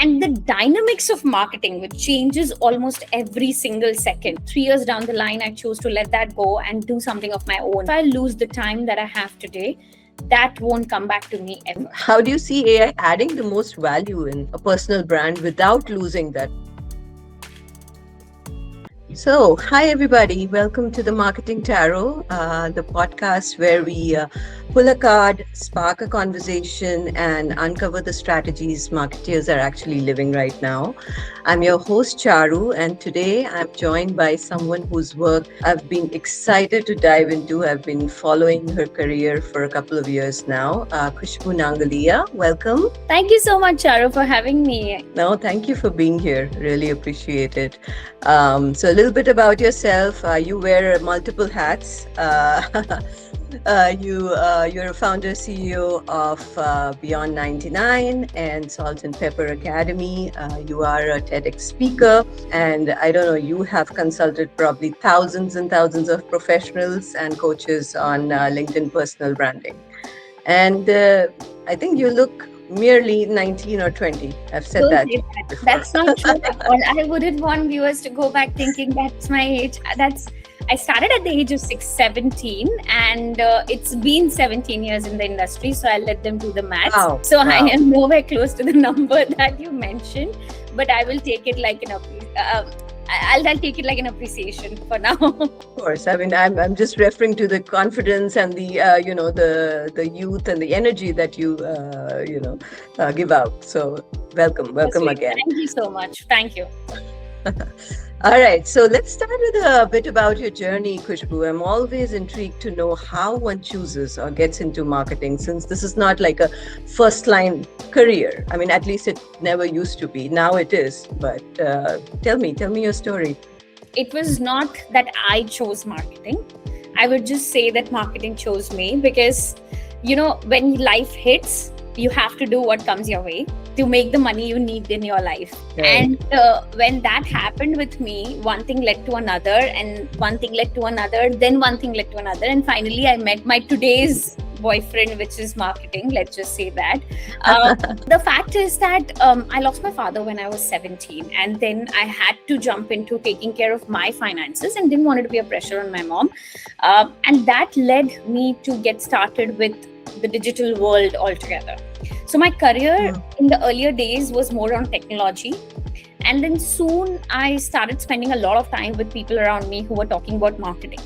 and the dynamics of marketing, which changes almost every single second. 3 years down the line, I chose to let that go and do something of my own. If I lose the time that I have today, that won't come back to me ever. How do you see AI adding the most value in a personal brand without losing that? So, hi everybody, welcome to the Marketing Tarot, the podcast where we pull a card, spark a conversation, and uncover the strategies marketeers are actually living right now. I'm your host, Charu, and today I'm joined by someone whose work I've been excited to dive into. I've been following her career for a couple of years now. Khushbu Nangalia, welcome. Thank you so much, Charu, for having me. No, thank you for being here. Really appreciate it. So a little bit about yourself. You wear multiple hats. You're a founder, CEO of Beyond 99 and Salt and Pepper Academy. You are a TEDx speaker, and I don't know, you have consulted probably thousands and thousands of professionals and coaches on LinkedIn personal branding. And I think you look merely 19 or 20. I've said that. That's not true at all. I wouldn't want viewers to go back thinking that's my age. I started at the age of 17, and it's been 17 years in the industry, so I'll let them do the maths. Wow. So I am nowhere close to the number that you mentioned, but I will take it like I'll take it like an appreciation for now. Of course, I mean, I'm just referring to the confidence and the the youth and the energy that you give out. So welcome again. Thank you so much. Thank you. All right, so let's start with a bit about your journey, Khushbu. I'm always intrigued to know how one chooses or gets into marketing, since this is not like a first-line career. I mean, at least it never used to be. Now it is. But tell me your story. It was not that I chose marketing. I would just say that marketing chose me because, when life hits, you have to do what comes your way to make the money you need in your life. Right. And when that happened with me, one thing led to another, and one thing led to another, then one thing led to another. And finally, I met my today's boyfriend, which is marketing. Let's just say that. The fact is that I lost my father when I was 17, and then I had to jump into taking care of my finances and didn't want it to be a pressure on my mom. And that led me to get started with the digital world altogether. So my career in the earlier days was more on technology, and then soon I started spending a lot of time with people around me who were talking about marketing.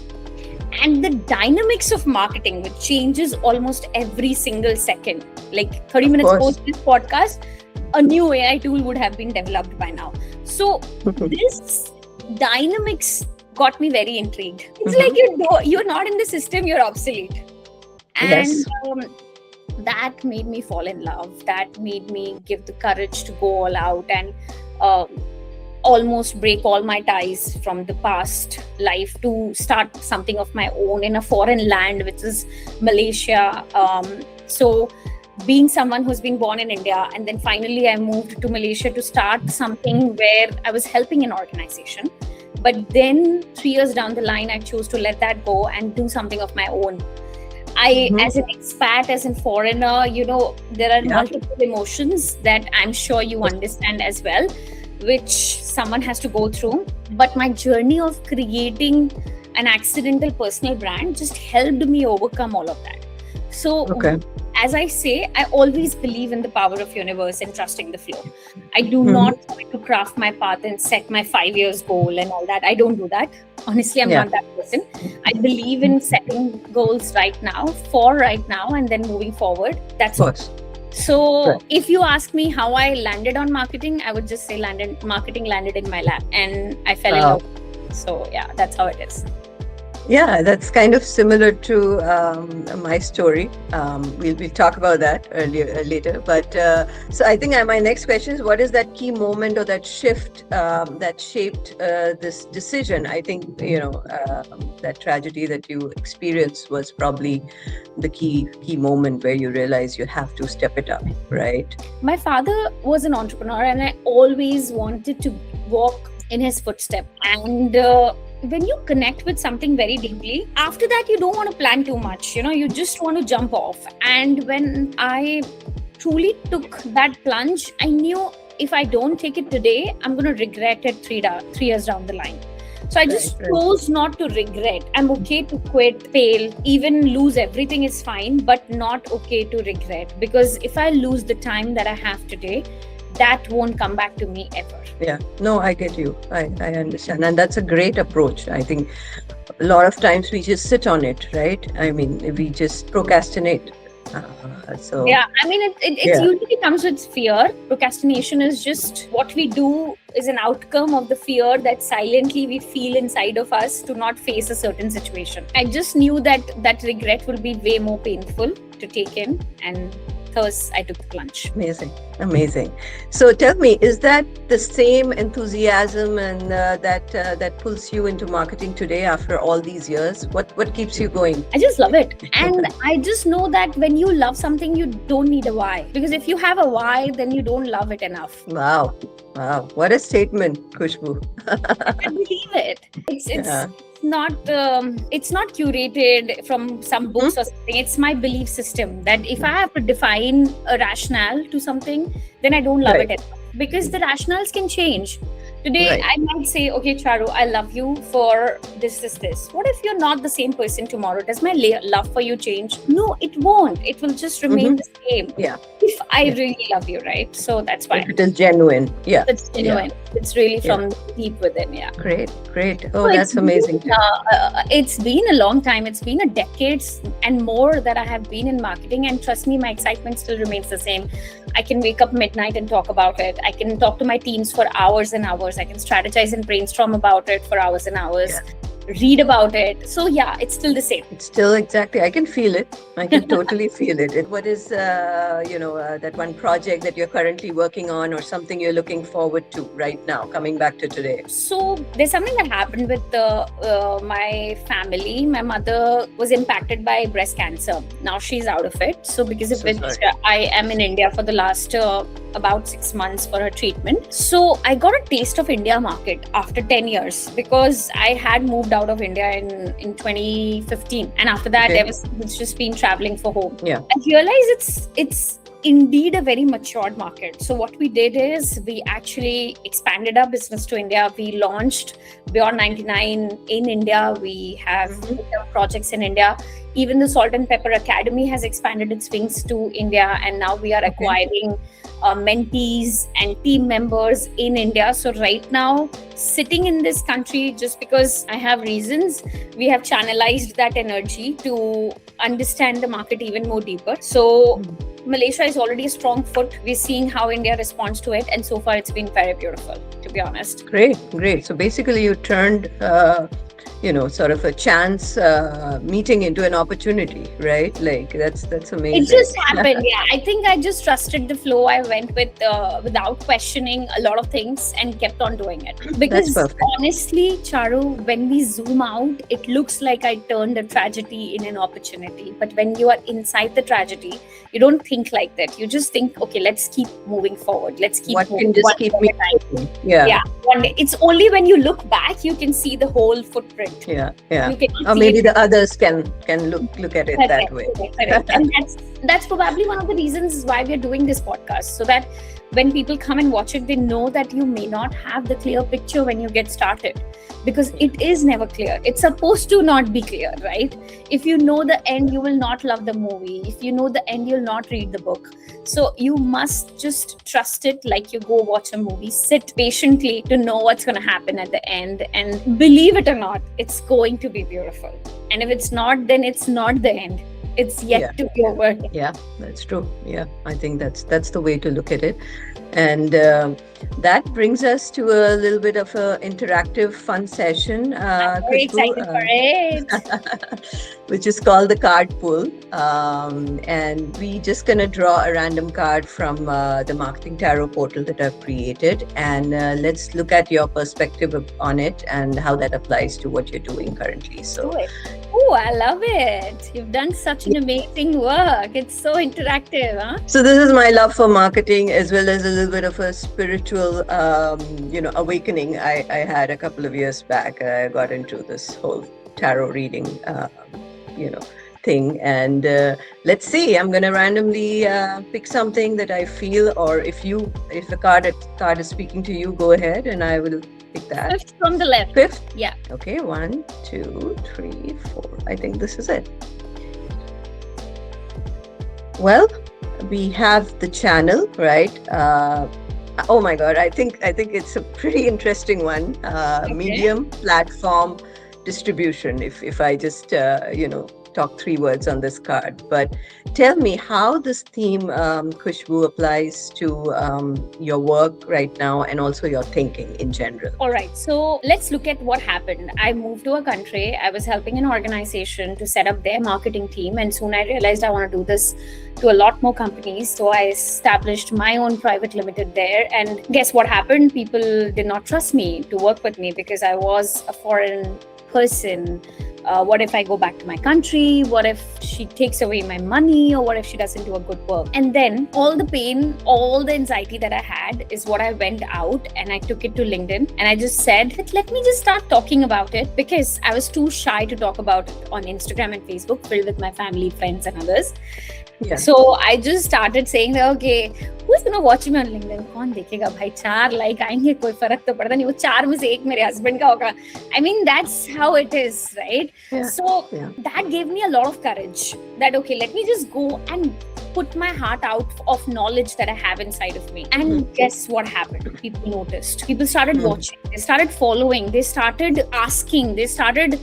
And the dynamics of marketing, which changes almost every single second. Like 30 minutes post this podcast, a new AI tool would have been developed by now. So this dynamics got me very intrigued. It's like you're not in the system, you're obsolete. And that made me fall in love. That made me give the courage to go all out and almost break all my ties from the past life to start something of my own in a foreign land, which is Malaysia. So being someone who's been born in India, and then finally I moved to Malaysia to start something where I was helping an organization. But then 3 years down the line, I chose to let that go and do something of my own. As an expat, as a foreigner, there are multiple emotions that I'm sure you understand as well, which someone has to go through. But my journey of creating an accidental personal brand just helped me overcome all of that. So as I say, I always believe in the power of universe and trusting the flow. I do not try to craft my path and set my 5 years goal and all that. I don't do that. Honestly, I'm not that person. I believe in setting goals right now, and then moving forward. That's all. So if you ask me how I landed on marketing, I would just say marketing landed in my lap and I fell in love. So yeah, that's how it is. Yeah, that's kind of similar to my story. We'll talk about that later. But so I think my next question is, what is that key moment or that shift that shaped this decision? I think, that tragedy that you experienced was probably the key moment where you realize you have to step it up, right? My father was an entrepreneur, and I always wanted to walk in his footsteps. And when you connect with something very deeply, after that, you don't want to plan too much. You just want to jump off. And when I truly took that plunge, I knew if I don't take it today, I'm going to regret it 3 years down the line. So I just Right. chose not to regret. I'm okay to quit, fail, even lose everything is fine, but not okay to regret. Because if I lose the time that I have today, that won't come back to me ever. Yeah, no, I get you. I understand. And that's a great approach. I think a lot of times we just sit on it, right? I mean, we just procrastinate. So, Yeah, I mean, it Yeah. usually comes with fear. Procrastination is just what we do is an outcome of the fear that silently we feel inside of us to not face a certain situation. I just knew that regret will be way more painful to take in, and thus I took the plunge. amazing. So tell me, is that the same enthusiasm and that pulls you into marketing today after all these years? What keeps you going? I just love it. And I just know that when you love something, you don't need a why. Because if you have a why, then you don't love it enough. Wow. What a statement, Khushbu. I believe it. It's Yeah. it's not curated from some books or something. It's my belief system that if I have to define a rationale to something, then I don't love Right. it enough. Because the rationales can change. Today, Right. I might say, okay, Charu, I love you for this. What if you're not the same person tomorrow? Does my love for you change? No, it won't. It will just remain the same. Yeah. If I Yeah. really love you, right? So that's why If it is genuine. Yeah. it's genuine. It's really from deep within. Yeah. Great. Oh, So that's amazing. It's been a long time. It's been a decades and more that I have been in marketing. And trust me, my excitement still remains the same. I can wake up midnight and talk about it. I can talk to my teams for hours and hours. I can strategize and brainstorm about it for hours and hours. Read about it. So yeah, it's still the same. It's still exactly. I can feel it. I can totally feel it. What is that one project that you're currently working on, or something you're looking forward to right now, coming back to today? So there's something that happened with my family. My mother was impacted by breast cancer. Now she's out of it. So because of So which sorry. I am in India for the last about 6 months for her treatment. So I got a taste of India market after 10 years because I had moved out of India in 2015. And after that, Okay. ever since, it's just been traveling for home. Yeah. I realized it's indeed a very matured market. So what we did is we actually expanded our business to India. We launched Beyond 99 in India. We have projects in India. Even the Salt and Pepper Academy has expanded its wings to India, and now we are acquiring mentees and team members in India. So right now, sitting in this country, just because I have reasons, we have channelized that energy to understand the market even more deeper. So Malaysia is already a strong foot. We're seeing how India responds to it, and so far it's been very beautiful, to be honest. Great. So basically, you turned, sort of a chance meeting into an opportunity, right? Like that's amazing. It just happened. Yeah, I think I just trusted the flow. I went with without questioning a lot of things and kept on doing it. Because perfect. honestly, Charu, when we zoom out, it looks like I turned a tragedy in an opportunity. But when you are inside the tragedy, you don't think like that. You just think, okay, let's keep moving forward. Let's keep What moving. can just One keep day me at a time. moving? Yeah. One day. It's only when you look back you can see the whole footprint. Yeah. You cannot Or see maybe it. the others can look at it that way. Correct. And that's probably one of the reasons why we're doing this podcast, so that when people come and watch it, they know that you may not have the clear picture when you get started, because it is never clear. It's supposed to not be clear, right? If you know the end, you will not love the movie. If you know the end, you'll not read the book. So you must just trust it like you go watch a movie. Sit patiently to know what's going to happen at the end, and believe it or not, it's going to be beautiful. And if it's not, then it's not the end. It's yet to be over. Yeah, that's true. Yeah, I think that's the way to look at it. And that brings us to a little bit of an interactive, fun session. I'm very Khushbu, excited for it. which is called the card pull. And we just gonna draw a random card from the Marketing Tarot portal that I've created. And let's look at your perspective on it and how that applies to what you're doing currently. So. Oh, I love it. You've done such an amazing work. It's so interactive, huh? So this is my love for marketing, as well as a little bit of a spiritual, awakening I had a couple of years back. I got into this whole tarot reading, thing. And let's see, I'm going to randomly pick something that I feel, or if the card is speaking to you, go ahead and I will pick that. Fifth from the left. Fifth? Yeah. Okay, 1, 2, 3, 4. I think this is it. Well, we have the channel, right? Oh my God, I think it's a pretty interesting one. Okay. Medium, platform, distribution. If I just talk 3 words on this card, but tell me how this theme, Khushbu, applies to your work right now and also your thinking in general. All right. So let's look at what happened. I moved to a country. I was helping an organization to set up their marketing team. And soon I realized I want to do this to a lot more companies. So I established my own private limited there. And guess what happened? People did not trust me to work with me because I was a foreign person. What if I go back to my country? What if she takes away my money? Or what if she doesn't do a good work? And then all the pain, all the anxiety that I had is what I went out and I took it to LinkedIn. And I just said, let me just start talking about it, because I was too shy to talk about it on Instagram and Facebook, filled with my family, friends and others. Yeah. So I just started saying, okay, who's gonna watch me on LinkedIn? कौन देखेगा भाई? 4 like आएंगे, कोई फर्क तो पड़ता नहीं. वो 4 में से 1 मेरे husband का होगा. I mean, that's how it is, right? Yeah. So that gave me a lot of courage. That okay, let me just go and put my heart out of knowledge that I have inside of me. And guess what happened? People noticed. People started watching. They started following. They started asking. They started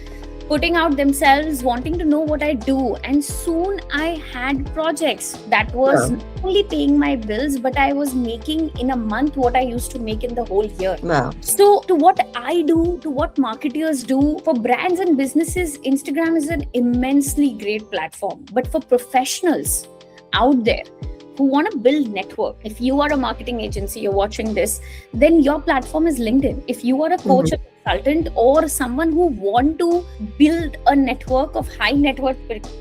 putting out themselves, wanting to know what I do. And soon I had projects that was not only paying my bills, but I was making in a month what I used to make in the whole year. Wow. So to what I do, to what marketers do, for brands and businesses, Instagram is an immensely great platform. But for professionals out there who want to build network, if you are a marketing agency, you're watching this, then your platform is LinkedIn. If you are a coach, a consultant, or someone who want to build a network of high net worth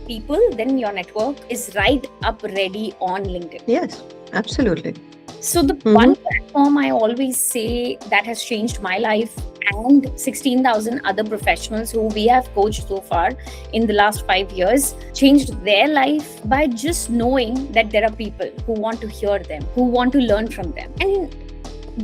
people, then your network is right up ready on LinkedIn. Yes, absolutely. So the one platform I always say that has changed my life and 16,000 other professionals who we have coached so far in the last 5 years, changed their life by just knowing that there are people who want to hear them, who want to learn from them. And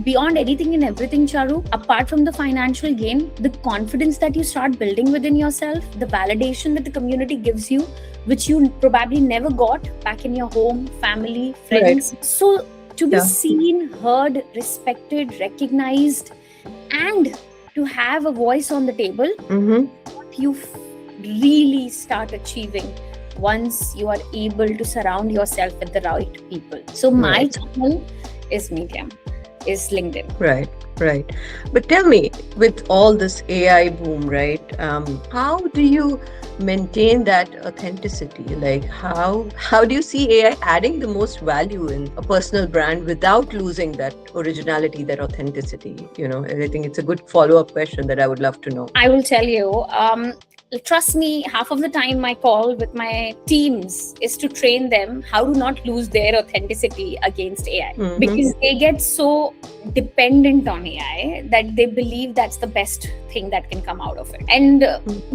beyond anything and everything, Charu, apart from the financial gain, the confidence that you start building within yourself, the validation that the community gives you, which you probably never got back in your home, family, friends. Right. So to be seen, heard, respected, recognized, and to have a voice on the table, what you really start achieving once you are able to surround yourself with the right people. So my channel is Medium, is LinkedIn. Right. But tell me, with all this AI boom, right, how do you maintain that authenticity? Like how do you see AI adding the most value in a personal brand without losing that originality, that authenticity? I think it's a good follow-up question that I would love to know. I will tell you, trust me, half of the time my call with my teams is to train them how to not lose their authenticity against AI, because they get so dependent on AI that they believe that's the best thing that can come out of it. And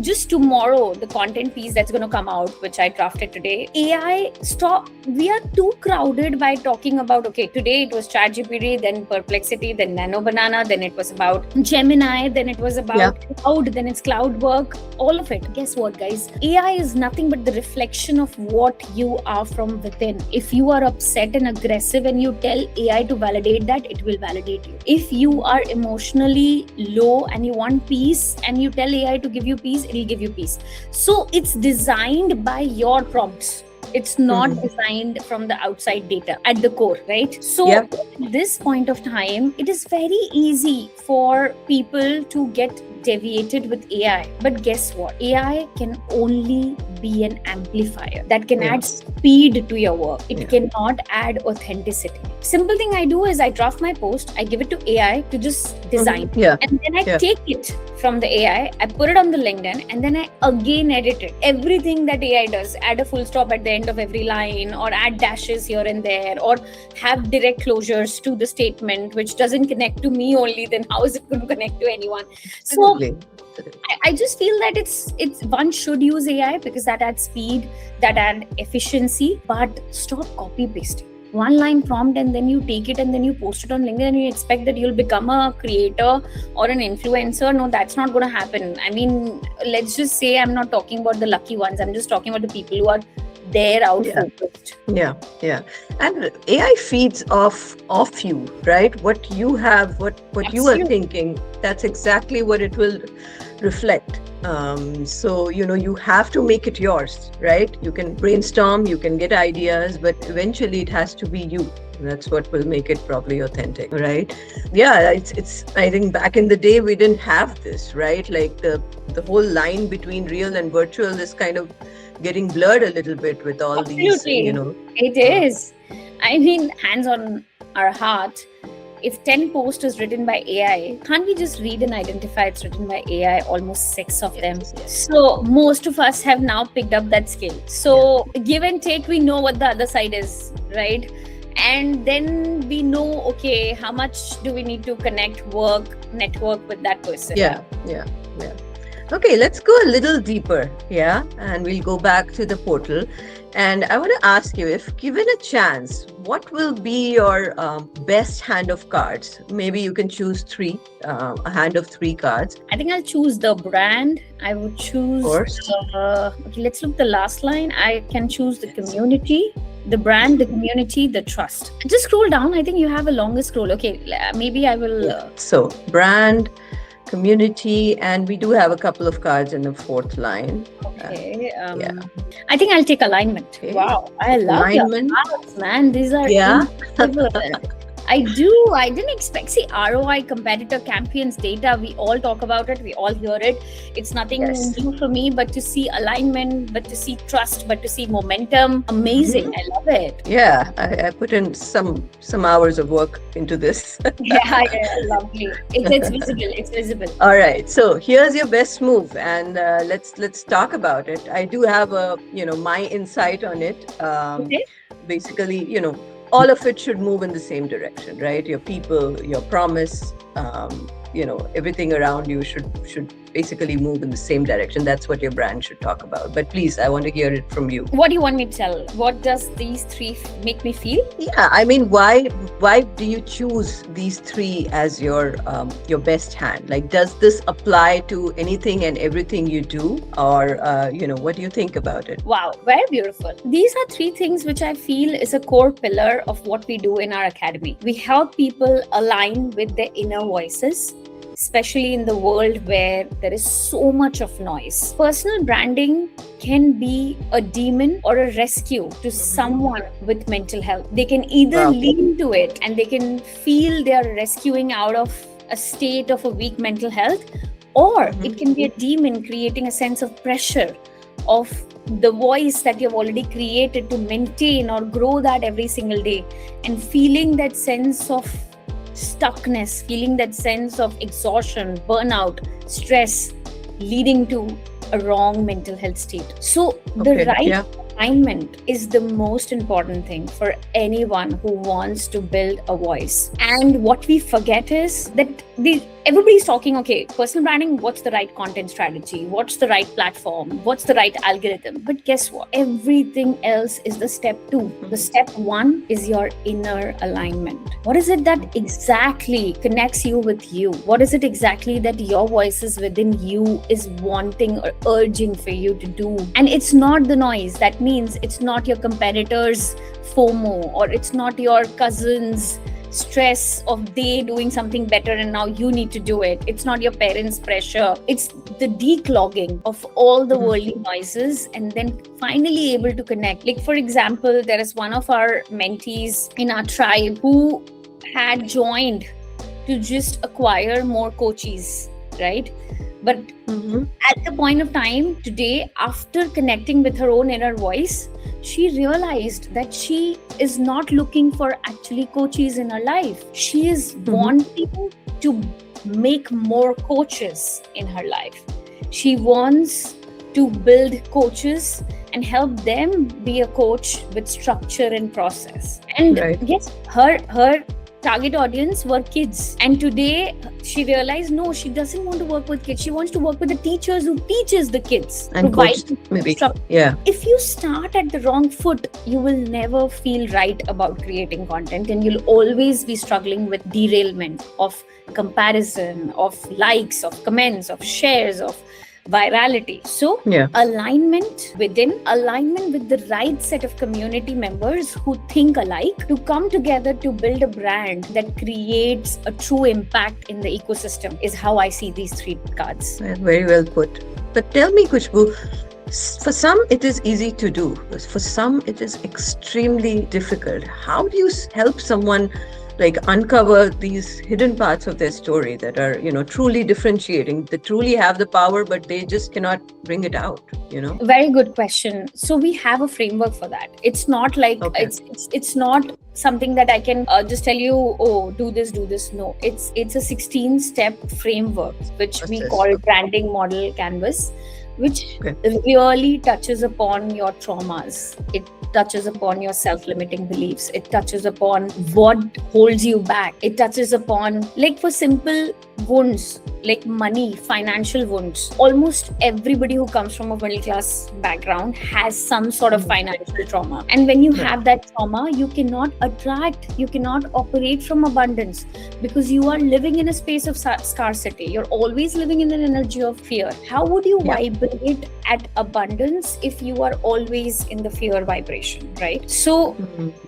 just tomorrow, the content piece that's going to come out, which I drafted today, AI stop. We are too crowded by talking about, okay, today it was ChatGPT, then Perplexity, then Nano Banana, then it was about Gemini, then it was about cloud, then it's cloud work, all of it. Guess what, guys? AI is nothing but the reflection of what you are from within. If you are upset and aggressive and you tell AI to validate that, it will validate you. If you are emotionally low and you want peace and you tell AI to give you peace, it will give you peace. So it's designed by your prompts. It's not designed from the outside data at the core, right? So at this point of time, it is very easy for people to get deviated with AI. But guess what? AI can only be an amplifier that can add speed to your work. It cannot add authenticity. Simple thing I do is I draft my post, I give it to AI to just design. And then I take it from the AI, I put it on the LinkedIn, and then I again edit it. Everything that AI does, add a full stop at the end of every line, or add dashes here and there, or have direct closures to the statement, which doesn't connect to me only, then how is it going to connect to anyone? So Absolutely. I just feel that it's one should use AI because that adds speed, that adds efficiency, but stop copy pasting. One line prompt and then you take it and then you post it on LinkedIn and you expect that you'll become a creator or an influencer. No, that's not going to happen. I mean, let's just say I'm not talking about the lucky ones. I'm just talking about the people who are there out focused. Yeah. And AI feeds off you, right? What you have, what you are thinking, that's exactly what it will reflect. So, you have to make it yours, right? You can brainstorm, you can get ideas, but eventually it has to be you. That's what will make it probably authentic, right? Yeah, it's I think back in the day we didn't have this, right? Like the whole line between real and virtual is kind of getting blurred a little bit with all these, It is. I mean, hands on our heart, if 10 posts is written by AI, can't we just read and identify it's written by AI, almost 6 of them? So most of us have now picked up that skill. So give and take, we know what the other side is, right? And then we know, okay, how much do we need to connect, network with that person? Yeah. Okay, let's go a little deeper, and we'll go back to the portal. And I want to ask you, if given a chance, what will be your best hand of cards? Maybe you can choose 3, a hand of 3 cards. I think I'll choose the brand. I would choose, okay, let's look the last line. I can choose the community, the brand, the community, the trust. Just scroll down. I think you have a longer scroll. Okay, maybe I will. So brand, community, and we do have a couple of cards in the 4th line. Okay. I think I'll take alignment. Okay. Wow, I love alignment. Cards, man. These are incredible. I didn't expect. See, ROI, competitor campaigns, data, we all talk about it. We all hear it. It's nothing new for me, but to see alignment, but to see trust, but to see momentum, amazing. I love it. Yeah, I put in some hours of work into this. yeah, lovely. It's visible. It's visible. All right. So here's your best move, and let's talk about it. I do have my insight on it. Basically, all of it should move in the same direction, right? Your people, your promise, everything around you should basically move in the same direction. That's what your brand should talk about. But please, I want to hear it from you. What do you want me to tell? What does these 3 make me feel? Yeah, I mean, why do you choose these 3 as your best hand? Like, does this apply to anything and everything you do, or what do you think about it? Wow, very beautiful. These are 3 things which I feel is a core pillar of what we do in our academy. We help people align with their inner voices, especially in the world where there is so much of noise. Personal branding can be a demon or a rescue to someone with mental health. They can either lean to it and they can feel they are rescuing out of a state of a weak mental health, or it can be a demon creating a sense of pressure of the voice that you've already created to maintain or grow that every single day, and feeling that sense of stuckness, feeling that sense of exhaustion, burnout, stress, leading to a wrong mental health state. So the right alignment is the most important thing for anyone who wants to build a voice. And what we forget is that everybody's talking, okay, personal branding, what's the right content strategy? What's the right platform? What's the right algorithm? But guess what? Everything else is the step 2. The step 1 is your inner alignment. What is it that exactly connects you with you? What is it exactly that your voices within you is wanting or urging for you to do? And it's not the noise. That means it's not your competitor's FOMO, or it's not your cousin's stress of they doing something better and now you need to do it. It's not your parents' pressure. It's the declogging of all the worldly noises and then finally able to connect. Like, for example, there is one of our mentees in our tribe who had joined to just acquire more coaches, right? But at the point of time today, after connecting with her own inner voice, she realized that she is not looking for actually coaches in her life. She is wanting to make more coaches in her life. She wants to build coaches and help them be a coach with structure and process. And yes, her target audience were kids. And today she realized, no, she doesn't want to work with kids. She wants to work with the teachers who teaches the kids. And coach, maybe. Yeah. If you start at the wrong foot, you will never feel right about creating content, and you'll always be struggling with derailment of comparison, of likes, of comments, of shares, of virality. So alignment with the right set of community members who think alike, to come together to build a brand that creates a true impact in the ecosystem, is how I see these three cards. Very well put. But tell me, Khushbu, for some it is easy to do, for some it is extremely difficult. How do you help someone like uncover these hidden parts of their story that are, truly differentiating, they truly have the power, but they just cannot bring it out, Very good question. So we have a framework for that. It's not like, it's not something that I can just tell you, oh, do this. No, it's a 16-step framework, which we call branding model canvas, which really touches upon your traumas. It touches upon your self-limiting beliefs. It touches upon what holds you back. It touches upon, like, for simple wounds, like money, financial wounds. Almost everybody who comes from a middle class background has some sort of financial trauma. And when you have that trauma, you cannot operate from abundance, because you are living in a space of scarcity. You're always living in an energy of fear. How would you vibrate at abundance if you are always in the fear vibration, right? So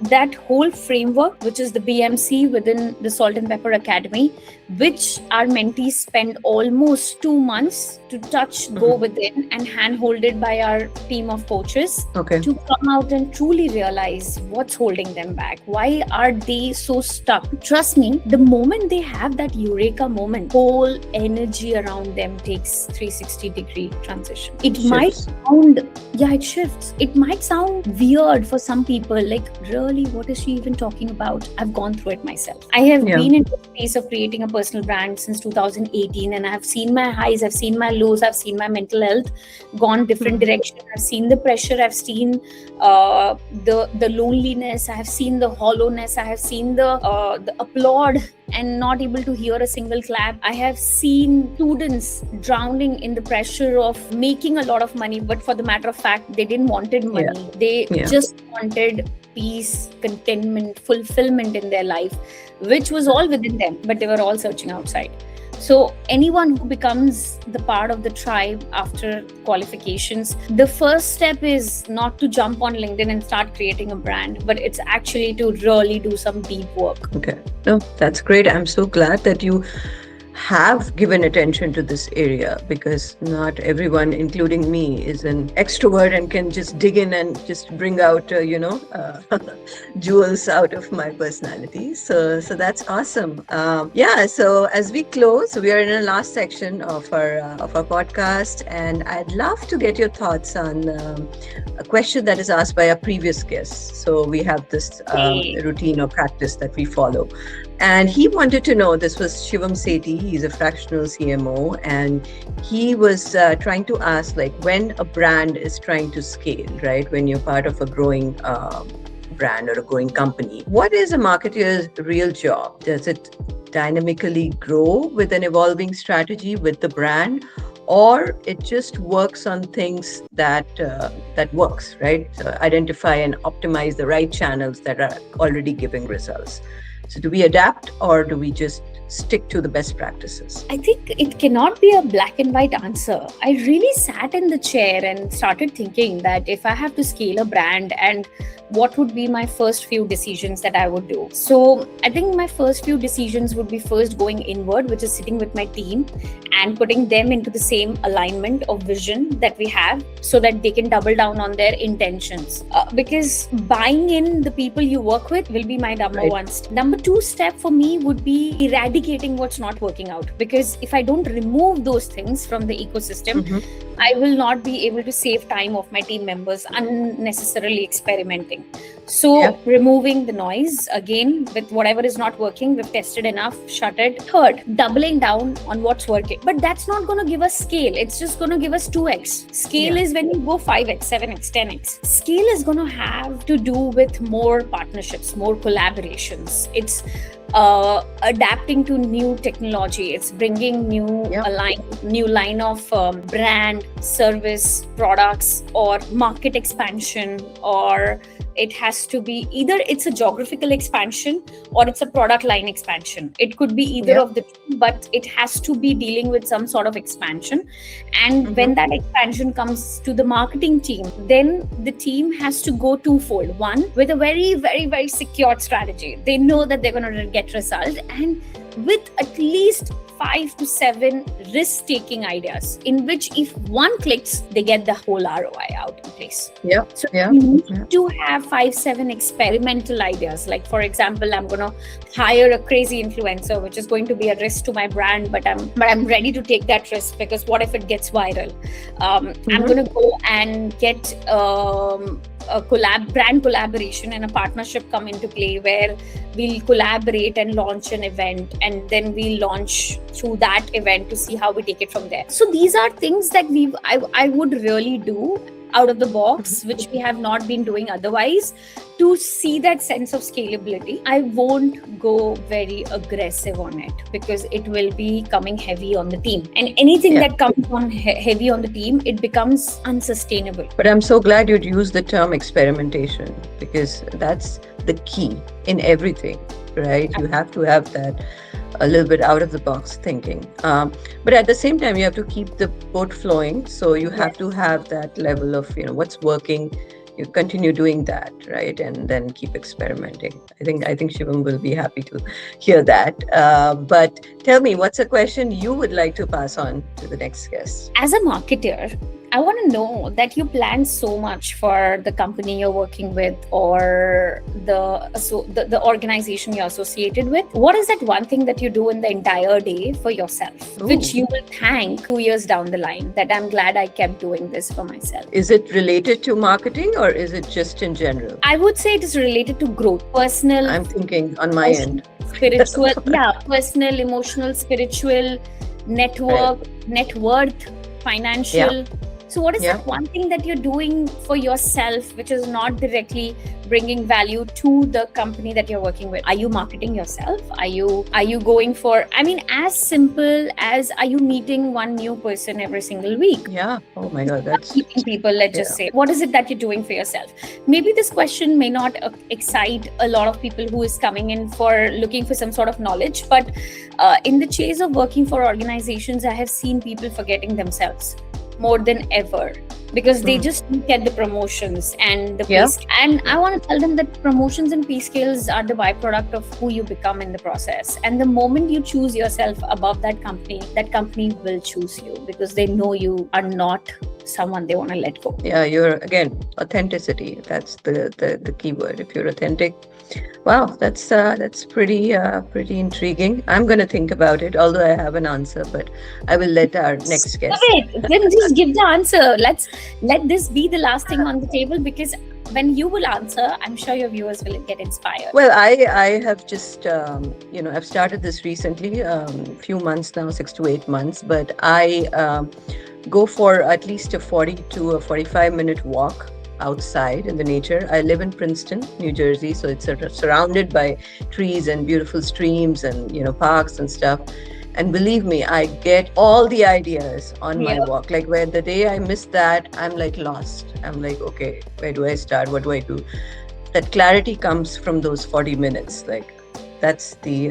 that whole framework, which is the BMC within the Salt and Pepper Academy, which our mentees spend almost 2 months to touch, go within, and hand-holded by our team of coaches to come out and truly realize what's holding them back. Why are they so stuck? Trust me, the moment they have that eureka moment, whole energy around them takes 360-degree transition. It shifts. It might sound weird for some people, like, really, what is she even talking about? I've gone through it myself. I have been in the space of creating a personal brand since 2018, and I've seen my highs, I've seen my lows, I've seen my mental health gone different directions. I've seen the pressure, I've seen the loneliness, I have seen the hollowness, I have seen the applaud and not able to hear a single clap. I have seen students drowning in the pressure of making a lot of money, but for the matter of fact, they didn't wanted money. They just wanted peace, contentment, fulfillment in their life, which was all within them, but they were all searching outside. So anyone who becomes the part of the tribe after qualifications, the first step is not to jump on LinkedIn and start creating a brand, but it's actually to really do some deep work. Okay. No, that's great. I'm so glad that you have given attention to this area, because not everyone, including me, is an extrovert and can just dig in and just bring out jewels out of my personality. So that's awesome. So as we close, we are in the last section of our podcast, and I'd love to get your thoughts on a question that is asked by our previous guests. So we have this routine or practice that we follow. And he wanted to know, this was Shivam Sethi, he's a fractional CMO, and he was trying to ask, like, when a brand is trying to scale, right? When you're part of a growing brand or a growing company, what is a marketer's real job? Does it dynamically grow with an evolving strategy with the brand, or it just works on things that works, right? So identify and optimize the right channels that are already giving results. So do we adapt, or do we just stick to the best practices? I think it cannot be a black and white answer. I really sat in the chair and started thinking that if I have to scale a brand, and what would be my first few decisions that I would do. So I think my first few decisions would be first going inward, which is sitting with my team and putting them into the same alignment of vision that we have, so that they can double down on their intentions. Because buying in the people you work with will be my number one step. Number two step for me would be eradicating what's not working out. Because if I don't remove those things from the ecosystem, I will not be able to save time of my team members unnecessarily experimenting. So removing the noise, again, with whatever is not working, we've tested enough, shut it. Third, doubling down on what's working. But that's not going to give us scale. It's just going to give us 2x. Scale is when you go 5x, 7x, 10x. Scale is going to have to do with more partnerships, more collaborations. It's adapting to new technology. It's bringing new line of brand, service, products, or market expansion, or it has to be either it's a geographical expansion or it's a product line expansion. It could be either of the two, but it has to be dealing with some sort of expansion. And when that expansion comes to the marketing team, then the team has to go twofold. One, with a very, very, very secured strategy. They know that they're going to get results, and with at least 5 to 7 risk-taking ideas, in which if one clicks, they get the whole ROI out in place. So you need to have 5-7 experimental ideas. Like, for example, I'm going to hire a crazy influencer, which is going to be a risk to my brand, but I'm ready to take that risk, because what if it gets viral? I'm going to go and get a brand collaboration and a partnership come into play, where we'll collaborate and launch an event, and then we'll launch through that event to see how we take it from there. So these are things that I would really do out of the box, which we have not been doing otherwise, to see that sense of scalability. I won't go very aggressive on it, because it will be coming heavy on the team, and anything that comes on heavy on the team, it becomes unsustainable. But I'm so glad you'd use the term experimentation, because that's the key in everything, right? You have to have that a little bit out of the box thinking, but at the same time you have to keep the boat flowing, so you have to have that level of what's working, you continue doing that, right? And then keep experimenting. I think Shivam will be happy to hear that, but tell me, what's a question you would like to pass on to the next guest? As a marketer, I want to know that you plan so much for the company you're working with, or the organization you're associated with. What is that one thing that you do in the entire day for yourself, which you will thank 2 years down the line, that I'm glad I kept doing this for myself? Is it related to marketing, or is it just in general? I would say it is related to growth, personal. I'm thinking on my end. Spiritual, personal, emotional, spiritual, network, net worth, financial. So what is that one thing that you're doing for yourself, which is not directly bringing value to the company that you're working with? Are you marketing yourself? Are you going for, as simple as, are you meeting one new person every single week? Yeah. Oh my God, that's meeting people, let's just say. What is it that you're doing for yourself? Maybe this question may not excite a lot of people who is coming in for looking for some sort of knowledge, but in the chase of working for organizations, I have seen people forgetting themselves more than ever, because they just look at the promotions and the pay scale. And I want to tell them that promotions and pay scales are the byproduct of who you become in the process. And the moment you choose yourself above that company will choose you, because they know you are not someone they want to let go. Yeah, you're, again, authenticity. That's the key word. If you're authentic, wow, that's pretty intriguing. I'm going to think about it, although I have an answer, but I will let our next guest. Then just give the answer. Let this be the last thing on the table, because when you will answer, I'm sure your viewers will get inspired. Well, I have just, I've started this recently, few months now, 6 to 8 months, but I go for at least a 40 to a 45-minute walk outside in the nature. I live in Princeton, New Jersey, so it's sort of surrounded by trees and beautiful streams and parks and stuff. And believe me, I get all the ideas on my walk. Like, where the day I miss that, I'm like lost. I'm like, okay, where do I start? What do I do? That clarity comes from those 40 minutes. Like, that's the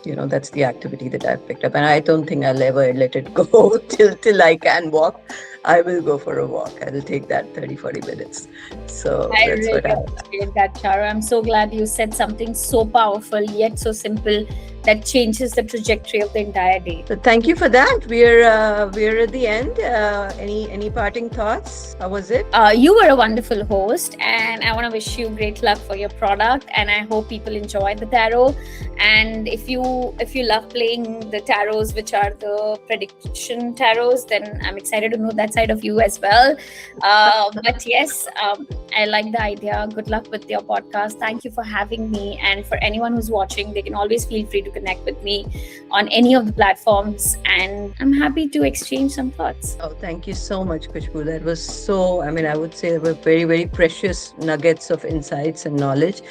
that's the activity that I've picked up, and I don't think I'll ever let it go till I can walk. I will go for a walk. I will take that 30-40 minutes. So I really appreciate that, Charu. I'm so glad you said something so powerful yet so simple that changes the trajectory of the entire day. So thank you for that. We're at the end. Any parting thoughts? How was it? You were a wonderful host, and I want to wish you great luck for your product, and I hope people enjoy the tarot. And if you love playing the tarots, which are the prediction tarots, then I'm excited to know that side of you as well. But yes, I like the idea. Good luck with your podcast. Thank you for having me. And for anyone who's watching, they can always feel free to to connect with me on any of the platforms, and I'm happy to exchange some thoughts. Oh, thank you so much, Kushbu. That was so, I would say they were very, very precious nuggets of insights and knowledge.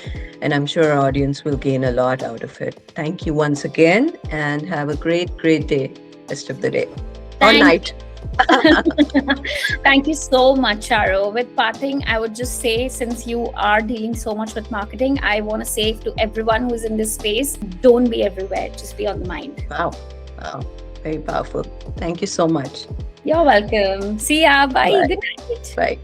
And I'm sure our audience will gain a lot out of it. Thank you once again and have a great, great day, rest of the day or night. Thank you so much, Charo. With parting, I would just say, since you are dealing so much with marketing, I want to say to everyone who's in this space, don't be everywhere, just be on the mind. Wow. Very powerful. Thank you so much. You're welcome. See ya. Bye. Bye. Good night. Bye.